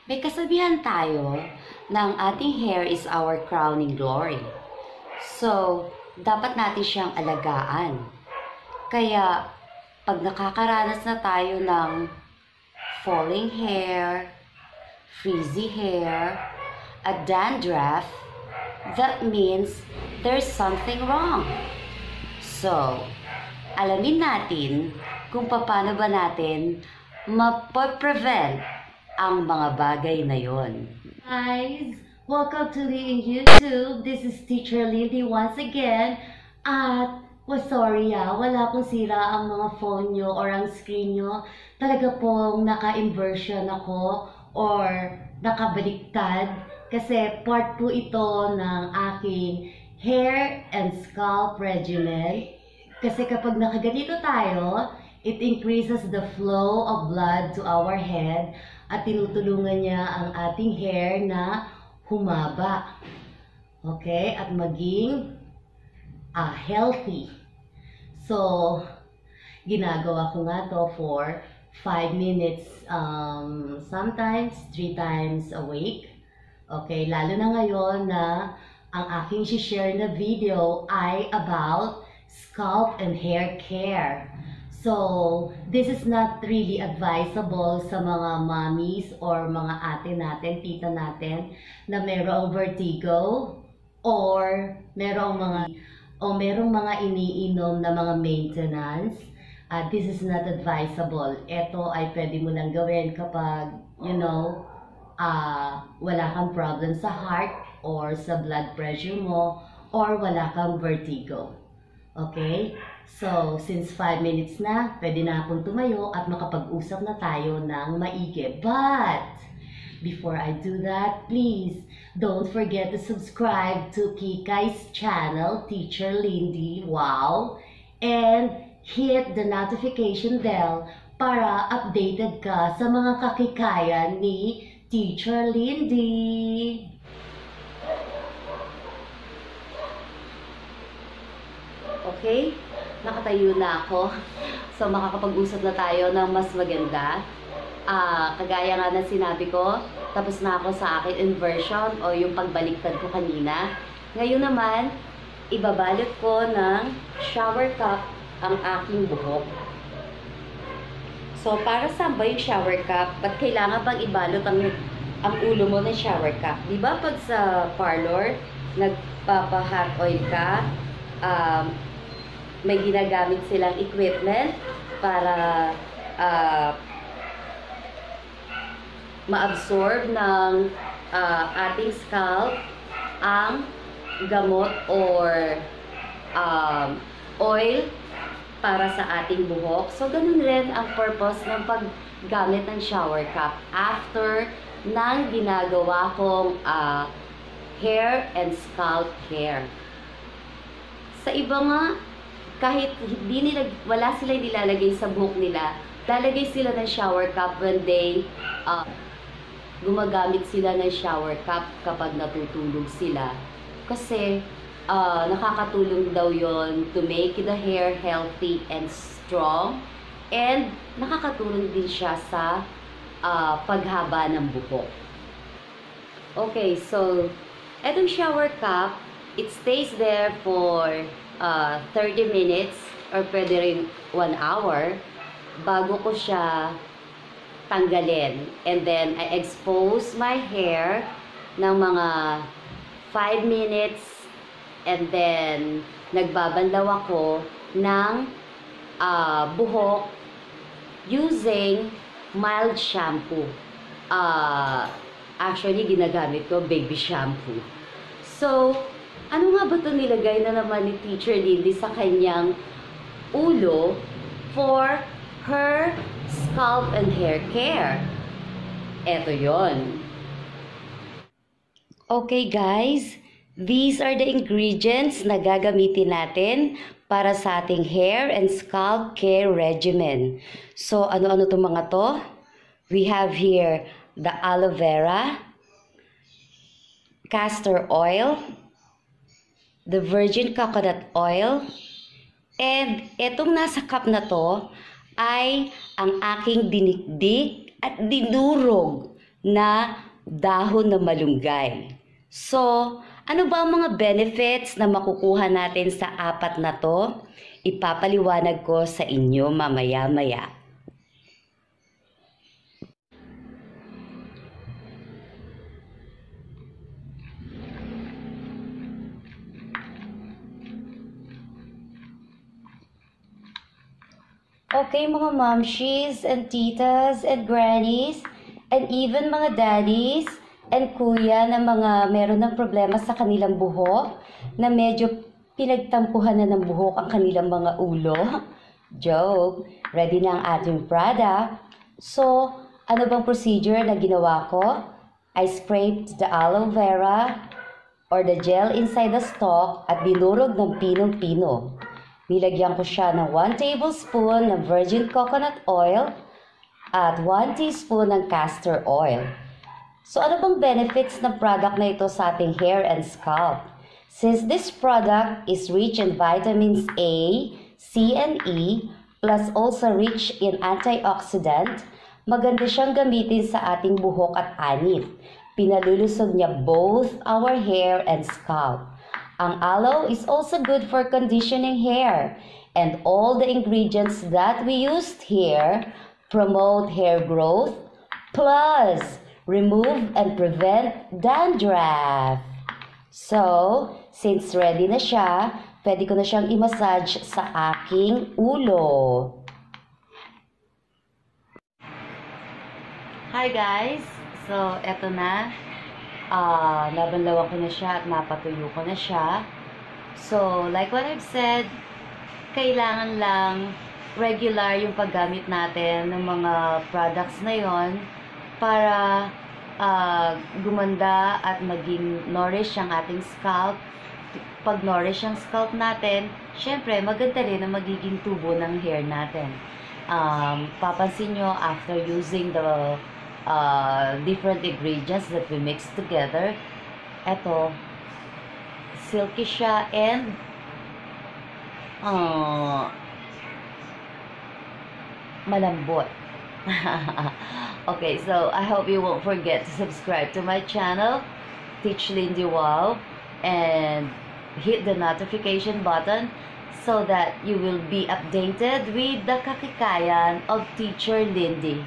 May kasabihan tayo na ang ating hair is our crowning glory. So, dapat natin siyang alagaan. Kaya, pag nakakaranas na tayo ng falling hair, frizzy hair, a dandruff, that means there's something wrong. So, alamin natin kung paano ba natin mapaprevent ang mga bagay na yon. Guys, welcome to the YouTube. This is Teacher Lindy once again. At, sorry wala pong sira ang mga phone nyo or ang screen nyo. Talaga pong naka-inversion ako or nakabaliktad kasi part po ito ng aking hair and scalp regimen. Kasi kapag nakaganito tayo, it increases the flow of blood to our head at tinutulungan niya ang ating hair na humaba. Okay? At maging healthy. So, ginagawa ko nga to for 5 minutes, sometimes 3 times a week. Okay? Lalo na ngayon na ang aking share na video ay about scalp and hair care. So, this is not really advisable sa mga mommies or mga ate natin, tita natin na merong vertigo or merong mga iniinom na mga maintenance. This is not advisable. Ito ay pwede mo lang gawin kapag, wala kang problem sa heart or sa blood pressure mo or wala kang vertigo. Okay? So, since 5 minutes na, pwede na akong tumayo at makapag-usap na tayo ng maigi. But, before I do that, please, don't forget to subscribe to Kikay's channel, Teacher Lindy, wow! And hit the notification bell para updated ka sa mga kakikayan ni Teacher Lindy. Okay? Nakatayo na ako. So, makakapag-usap na tayo ng mas maganda. Kagaya nga ng sinabi ko, tapos na ako sa akin inversion o yung pagbaliktad ko kanina. Ngayon naman, ibabalot ko ng shower cap ang aking buhok. So, para saan ba yung shower cap? Ba't kailangan bang ibalot ang ulo mo ng shower cap? Diba pag sa parlor, nagpapa-hot oil ka, may ginagamit silang equipment para ma-absorb ng ating scalp ang gamot or oil para sa ating buhok. So, ganun rin ang purpose ng paggamit ng shower cap after ng ginagawa kong hair and scalp care. Sa iba nga, kahit wala sila nilalagay sa buhok nila, lalagay sila ng shower cap when they gumagamit sila ng shower cap kapag natutulog sila. Kasi nakakatulong daw yon to make the hair healthy and strong, and nakakatulong din siya sa paghaba ng buhok. Okay, so etong shower cap, it stays there for 30 minutes or pwede rin 1 hour bago ko siya tanggalin. And then, I expose my hair ng mga 5 minutes and then, nagbabanlaw ako ng buhok using mild shampoo. Actually, ginagamit ko baby shampoo. So, ano nga ba ito nilagay na naman ni Teacher Lindy sa kanyang ulo for her scalp and hair care? Eto yon. Okay guys, these are the ingredients na gagamitin natin para sa ating hair and scalp care regimen. So, ano-ano itong mga to? We have here the aloe vera, castor oil, the virgin coconut oil, and etong nasa cup na to ay ang aking dinikdik at dinurog na dahon na malunggay. So, ano ba ang mga benefits na makukuha natin sa 4 na to? Ipapaliwanag ko sa inyo mamaya-maya. Okay mga momshies and titas and grannies and even mga daddies and kuya na mga meron ng problema sa kanilang buhok na medyo pinagtampuhan na ng buhok ang kanilang mga ulo. Joke! Ready na ang ating product. So, ano bang procedure na ginawa ko? I scraped the aloe vera or the gel inside the stalk at dinurog ng pinong-pino. Nilagyan ko siya ng 1 tablespoon ng virgin coconut oil at 1 teaspoon ng castor oil. So ano bang benefits ng product na ito sa ating hair and scalp? Since this product is rich in vitamins A, C, and E, plus also rich in antioxidant, maganda siyang gamitin sa ating buhok at anit. Pinalulusog niya both our hair and scalp. Ang aloe is also good for conditioning hair, and all the ingredients that we used here promote hair growth, plus remove and prevent dandruff. So, since ready na siya, pwede ko na siyang i-massage sa aking ulo. Hi guys! So, eto na. Nabanlawan ko na siya at napatuyo ko na siya. So, like what I've said, kailangan lang regular yung paggamit natin ng mga products na yon para gumanda at maging nourish ang ating scalp. Pag nourish ang scalp natin, syempre maganda rin ang magiging tubo ng hair natin. Papansin nyo after using the different ingredients that we mix together, eto, silky siya and malambot. Okay, so I hope you won't forget to subscribe to my channel, Teach Lindy Wow, and hit the notification button so that you will be updated with the kakikayan of Teacher Lindy.